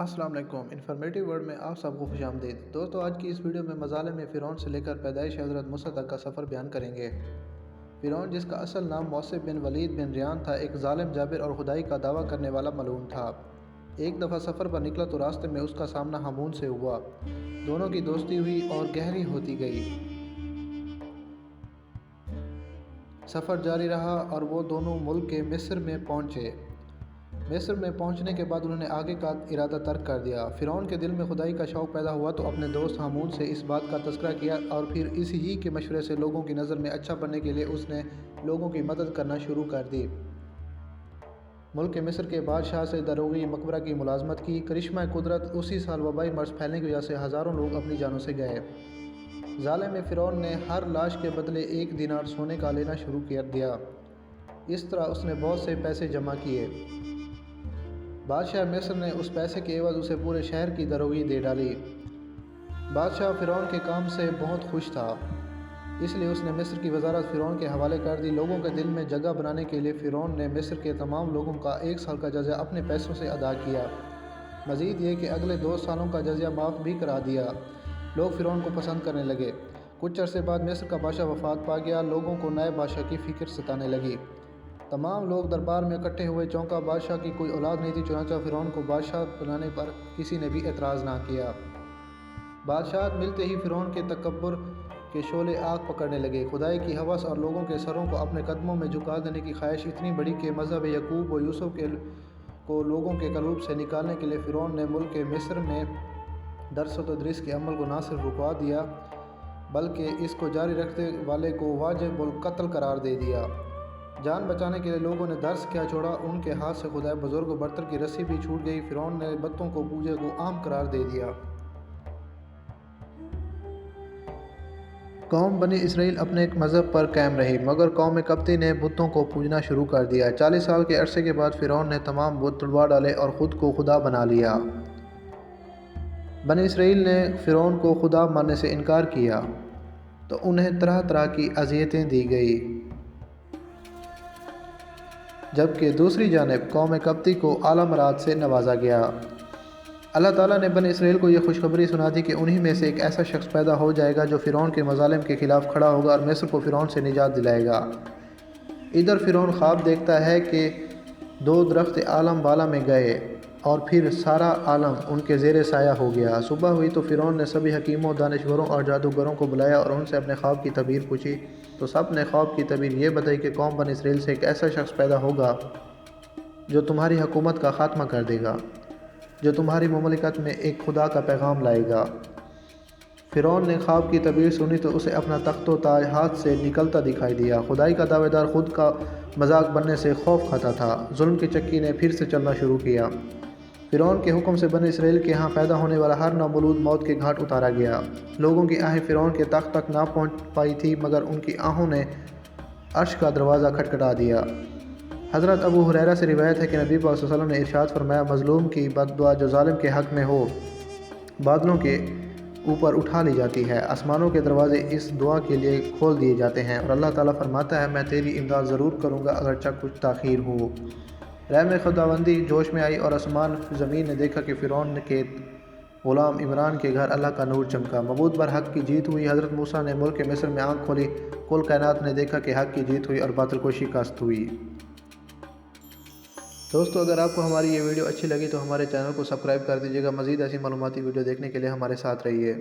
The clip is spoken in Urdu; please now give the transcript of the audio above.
السلام علیکم۔ انفارمیٹیو ورڈ میں آپ سب کو خوش آمدید۔ دوستو، آج کی اس ویڈیو میں مظالم فرعون سے لے کر پیدائش حضرت موسیٰ تک کا سفر بیان کریں گے۔ فرعون، جس کا اصل نام موسی بن ولید بن ریان تھا، ایک ظالم جابر اور خدائی کا دعویٰ کرنے والا ملعون تھا۔ ایک دفعہ سفر پر نکلا تو راستے میں اس کا سامنا ہامون سے ہوا۔ دونوں کی دوستی ہوئی اور گہری ہوتی گئی۔ سفر جاری رہا اور وہ دونوں ملک کے مصر میں پہنچے۔ مصر میں پہنچنے کے بعد انہوں نے آگے کا ارادہ ترک کر دیا۔ فرعون کے دل میں خدائی کا شوق پیدا ہوا تو اپنے دوست ہامون سے اس بات کا تذکرہ کیا اور پھر اسی ہی کے مشورے سے لوگوں کی نظر میں اچھا بننے کے لیے اس نے لوگوں کی مدد کرنا شروع کر دی۔ ملک مصر کے بادشاہ سے دروغی مقبرہ کی ملازمت کی۔ کرشمہ قدرت، اسی سال وبائی مرض پھیلنے کی وجہ سے ہزاروں لوگ اپنی جانوں سے گئے۔ ظالم فرعون نے ہر لاش کے بدلے 1 دینار سونے کا لینا شروع کر دیا۔ اس طرح اس نے بہت سے پیسے جمع کیے۔ بادشاہ مصر نے اس پیسے کے عوض اسے پورے شہر کی دروگی دے ڈالی۔ بادشاہ فرعون کے کام سے بہت خوش تھا، اس لیے اس نے مصر کی وزارت فرعون کے حوالے کر دی۔ لوگوں کے دل میں جگہ بنانے کے لیے فرعون نے مصر کے تمام لوگوں کا 1 سال کا جزیہ اپنے پیسوں سے ادا کیا۔ مزید یہ کہ اگلے 2 سالوں کا جزیہ معاف بھی کرا دیا۔ لوگ فرعون کو پسند کرنے لگے۔ کچھ عرصے بعد مصر کا بادشاہ وفات پا گیا۔ لوگوں کو نئے بادشاہ کی فکر ستانے لگی۔ تمام لوگ دربار میں اکٹھے ہوئے۔ چونکہ بادشاہ کی کوئی اولاد نہیں تھی، چنانچہ فرعون کو بادشاہ بنانے پر کسی نے بھی اعتراض نہ کیا۔ بادشاہت ملتے ہی فرعون کے تکبر کے شعلے آگ پکڑنے لگے۔ خدائی کی ہوس اور لوگوں کے سروں کو اپنے قدموں میں جھکا دینے کی خواہش اتنی بڑی کہ مذہب یعقوب و یوسف کو لوگوں کے قلوب سے نکالنے کے لیے فرعون نے ملک مصر میں درس و تدریس کے عمل کو نہ صرف رکوا دیا بلکہ اس کو جاری رکھنے والے کو واجب القتل قرار دے دیا۔ جان بچانے کے لیے لوگوں نے درس کیا چھوڑا، ان کے ہاتھ سے خدائے بزرگ و برتر کی رسی بھی چھوٹ گئی۔ فرعون نے بتوں کو پوجے کو عام قرار دے دیا۔ قوم بنی اسرائیل اپنے ایک مذہب پر قائم رہی، مگر قوم قبطی نے بتوں کو پوجنا شروع کر دیا۔ 40 سال کے عرصے کے بعد فرعون نے تمام بت تڑوا ڈالے اور خود کو خدا بنا لیا۔ بنی اسرائیل نے فرعون کو خدا ماننے سے انکار کیا تو انہیں طرح طرح کی اذیتیں دی گئی، جبکہ دوسری جانب قوم قبطی کو اعلیٰ مراد سے نوازا گیا۔ اللہ تعالیٰ نے بنی اسرائیل کو یہ خوشخبری سنا دی کہ انہی میں سے ایک ایسا شخص پیدا ہو جائے گا جو فرعون کے مظالم کے خلاف کھڑا ہوگا اور مصر کو فرعون سے نجات دلائے گا۔ ادھر فرعون خواب دیکھتا ہے کہ 2 درخت عالم بالا میں گئے اور پھر سارا عالم ان کے زیر سایہ ہو گیا۔ صبح ہوئی تو فرعون نے سبھی حکیموں، دانشوروں اور جادوگروں کو بلایا اور ان سے اپنے خواب کی تعبیر پوچھی، تو سب نے خواب کی تعبیر یہ بتائی کہ قوم بنی اسرائیل سے ایک ایسا شخص پیدا ہوگا جو تمہاری حکومت کا خاتمہ کر دے گا، جو تمہاری مملکت میں ایک خدا کا پیغام لائے گا۔ فرعون نے خواب کی تعبیر سنی تو اسے اپنا تخت و تاج ہاتھ سے نکلتا دکھائی دیا۔ خدائی کا دعوے دار خود کا مذاق بننے سے خوف کھاتا تھا۔ ظلم کی چکی نے پھر سے چلنا شروع کیا۔ فرعون کے حکم سے بنی اسرائیل کے ہاں پیدا ہونے والا ہر نومولود موت کے گھاٹ اتارا گیا۔ لوگوں کی آہیں فرعون کے تخت تک نہ پہنچ پائی تھی، مگر ان کی آہوں نے عرش کا دروازہ کھٹکھٹا دیا۔ حضرت ابو ہریرہ سے روایت ہے کہ نبی پاک صلی اللہ علیہ وسلم نے ارشاد فرمایا، مظلوم کی بد دعا جو ظالم کے حق میں ہو بادلوں کے اوپر اٹھا لی جاتی ہے، آسمانوں کے دروازے اس دعا کے لیے کھول دیے جاتے ہیں اور اللہ تعالیٰ فرماتا ہے میں تیری امداد ضرور کروں گا اگرچہ کچھ تاخیر ہو۔ رحم خداوندی جوش میں آئی اور آسمان زمین نے دیکھا کہ فرعون کے غلام عمران کے گھر اللہ کا نور چمکا۔ معبود پر حق کی جیت ہوئی۔ حضرت موسیٰ نے ملک مصر میں آنکھ کھولی، کل کائنات نے دیکھا کہ حق کی جیت ہوئی اور باطل کو شکست ہوئی۔ دوستو، اگر آپ کو ہماری یہ ویڈیو اچھی لگی تو ہمارے چینل کو سبسکرائب کر دیجیے گا۔ مزید ایسی معلوماتی ویڈیو دیکھنے کے لیے ہمارے ساتھ رہیے۔